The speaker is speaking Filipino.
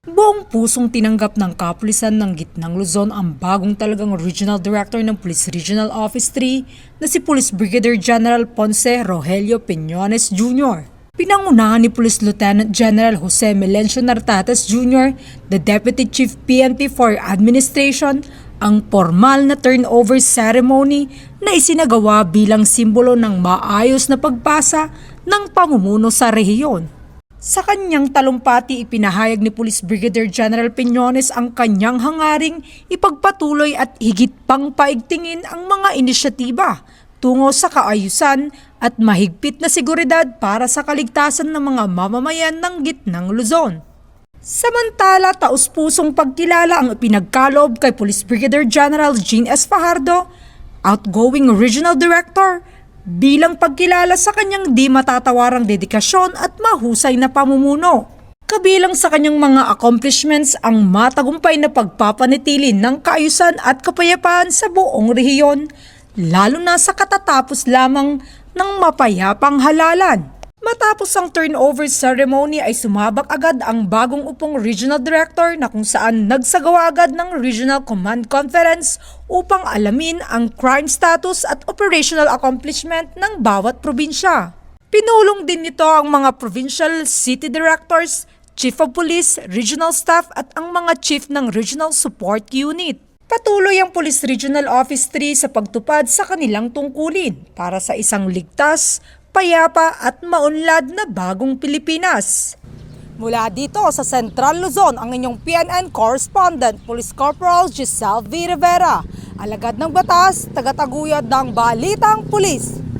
Buong pusong tinanggap ng kapulisan ng Gitnang Luzon ang bagong talagang Regional Director ng Police Regional Office 3 na si Police Brigadier General Ponce Rogelio Piñones Jr. Pinangunahan ni Police Lieutenant General Jose Melencio Nartates Jr., the Deputy Chief PNP for Administration, ang formal na turnover ceremony na isinagawa bilang simbolo ng maayos na pagpasa ng pamumuno sa rehiyon. Sa kanyang talumpati, ipinahayag ni Police Brigadier General Piñones ang kanyang hangaring ipagpatuloy at higit pang paigtingin ang mga inisyatiba tungo sa kaayusan at mahigpit na seguridad para sa kaligtasan ng mga mamamayan ng Gitnang Luzon. Samantala, taus-pusong pagkilala ang ipinagkaloob kay Police Brigadier General Gene S. Fajardo, outgoing Regional Director, bilang pagkilala sa kanyang di matatawarang dedikasyon at mahusay na pamumuno. Kabilang sa kanyang mga accomplishments ang matagumpay na pagpapanatili ng kaayusan at kapayapaan sa buong rehiyon, lalo na sa katatapos lamang ng mapayapang halalan. Matapos ang turnover ceremony ay sumabak agad ang bagong upong Regional Director na kung saan nagsagawa agad ng Regional Command Conference upang alamin ang crime status at operational accomplishment ng bawat probinsya. Pinulong din nito ang mga Provincial City Directors, Chief of Police, Regional Staff at ang mga Chief ng Regional Support Unit. Patuloy ang Police Regional Office 3 sa pagtupad sa kanilang tungkulin para sa isang ligtas, payapa at maunlad na bagong Pilipinas. Mula dito sa Central Luzon, ang inyong PNN correspondent, Police Corporal Giselle V. Rivera, alagad ng batas, tagataguyod ng Balitang Pulis.